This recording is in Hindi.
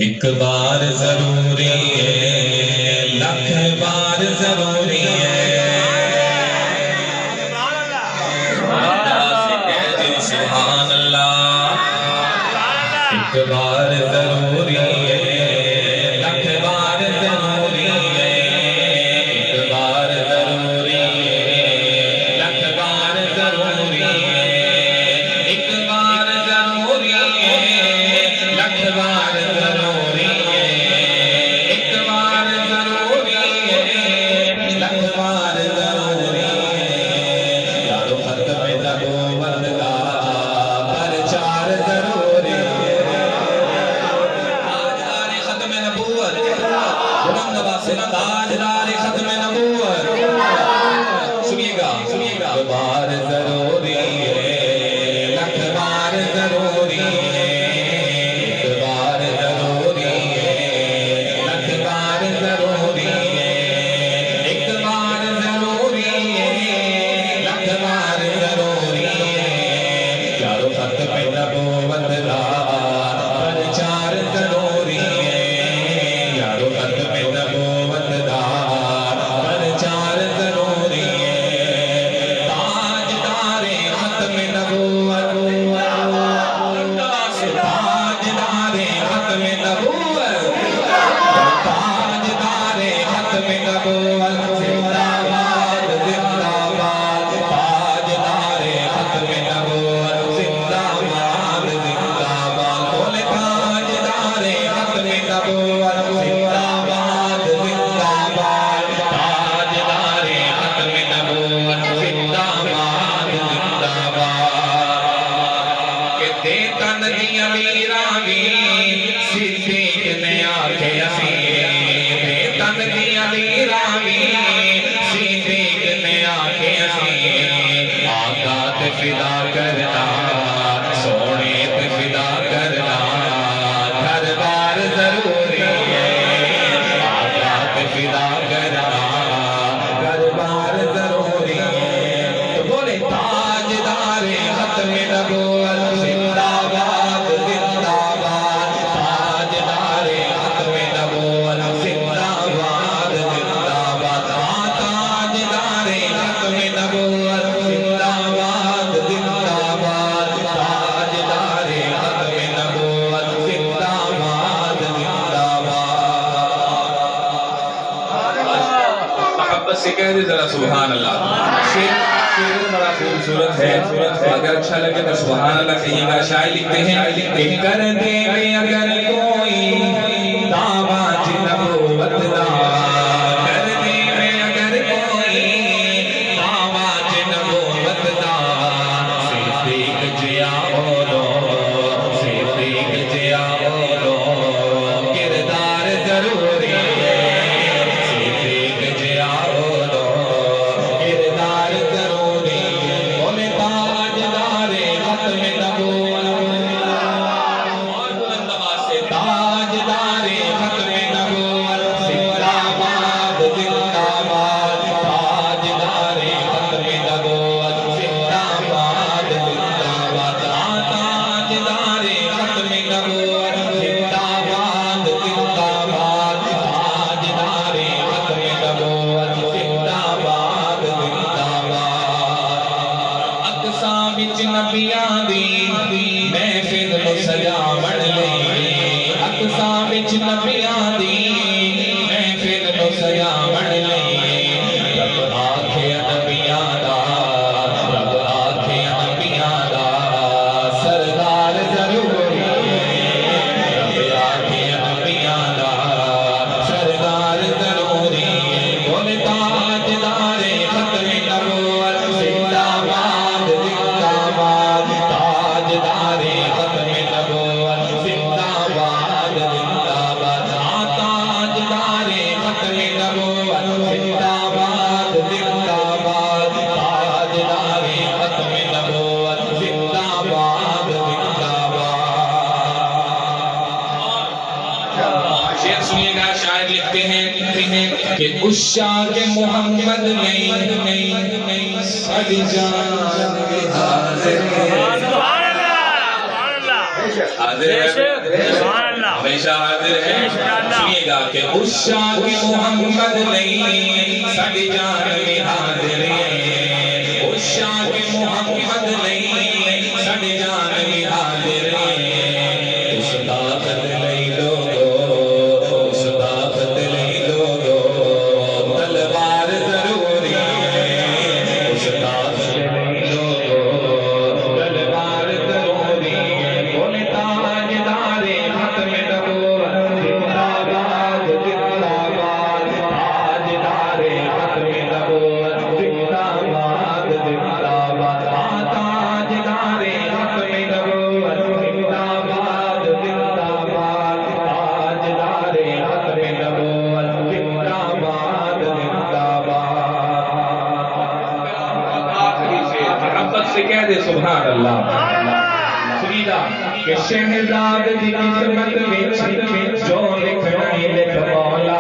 एक बार जरूरी है, लख बार जरूरी है। सुभान अल्लाह। एक बार जरूरी है, लख बार जरूरी है। एक बार जरूरी है, लख बार जरूरी है। एक बार जरूरी है, लख बार जरूरी है। एक बार जरूरी है, लख बार जरूरी है। यारो खत्म नबूवत का प्रचार जरूरी है। ताजदारे खत्म नबूवत, बुलंद वासिल ताजदारे खत्म नबूवत। सुनिएगा सुनिएगा। एक बार जरूरी है, लख बार जरूरी है। एक बार जरूरी है, लख बार जरूरी है। एक बार जरूरी है, लख बार जरूरी है। यारो खत्म नबूवत का प्रचार जरूरी है। यारो खत्म नबूवत का प्रचार जरूरी है। ताजदारे खत्म नबूवत, ताजदारे खत्म नबूवत, ताजदारे खत्म नबूवत जिंदाबाद जिंदाबाद। ताजदारे खत्म नबूवत जिंदाबाद जिंदाबाद। बोले ताजदारे खत्म नबूवत जिंदाबाद जिंदाबाद। ताजदारे खत्म नबूवत जिंदाबाद जिंदाबाद। के दे तन दी अमीरा वी सिद्दीक ने आखे असी। दे तन दी अमीरा वी सिद्दीक ने आखे असी। आका ते फिदा करना, सोने ते फिदा करना, घर बार जरूरी है। आका ते फिदा करना, घर बार जरूरी है। तो बोले ताजदारे खत्म नबूवत जिंदाबाद जिंदाबाद। ताजदारे खत्म नबूवत जिंदाबाद जिंदाबाद। ताजदारे खत्म नबूवत जिंदाबाद जिंदाबाद। ताजदारे खत्म नबूवत जिंदाबाद जिंदाबाद। मोहब्बत से कह दे जरा सुभान अल्लाह। शेर बड़ा खूबसूरत है, अगर अच्छा लगे तो सुभान अल्लाह कहिएगा। शायर लिखते हैं, कर दे अगर कोई दावा नबूवत दा, कर दे अगर कोई दावा नबूवत दा। सिद्दीक जिया बोलो, सिद्दीक जिया बोलो, किरदार जरूरी है। सिद्दीक जिया बोलो, किरदार जरूरी है। बोले ताजदारे खत्म नबूवत, और बुलंद आवाज से ताजदारे खत्म नबूवत जिंदाबाद जिंदाबाद। ताजदारे खत्म नबूवत जिंदाबाद जिंदाबाद। ताजदारे खत्म नबूवत जिंदाबाद जिंदाबाद। ताजदारे खत्म नबूवत जिंदाबाद जिंदाबाद। अक्सा विच नबियां दी महफिल नु सजावण लई। अक्सा विच नबियां दी महफिल नु सजावण लई। रब आखे नबियां दा, रब आखे नबियां दा सरदार जरूरी है। रब आखे नबियां दा सरदार जरूरी है। बोले ताजदारे खत्म नबूवत जिंदाबाद जिंदाबाद। ताजदारे खत्म नबूवत जिंदाबाद जिंदाबाद। ताजदारे खत्म नबूवत जिंदाबाद जिंदाबाद। ताजदारे खत्म नबूवत जिंदाबाद जिंदाबाद। शेर सुनिएगा। शायर लिखते हैं कि उस शाह मोहम्मद नहीं सड़ी जान हाजिर हाजिर है, हमेशा हाजिर है। सुनिएगा कि उस शाह के मोहम्मद नहीं साडी जान में हाजिर है, उस शाह के मोहम्मद नहीं साडी जान में हाजिर है। उस ताकत लई लोगो, उस ताकत लई लोगो तलवार जरूरी है, उस ताकत लई लोगो तलवार जरूरी है। बोले ताजदारे खत्म नबूवत जिंदाबाद जिंदाबाद, ताजदारे खत्म नबूवत जिंदाबाद जिंदाबाद, ताजदारे खत्म नबूवत जिंदाबाद जिंदाबाद, ताजदारे खत्म नबूवत जिंदाबाद जिंदाबाद। आखिरी से मोहब्बत से कह दे सुभान अल्लाह। सुनीदा कि शहजाद दी किस्मत विच जो लिखना ही लिख मौला,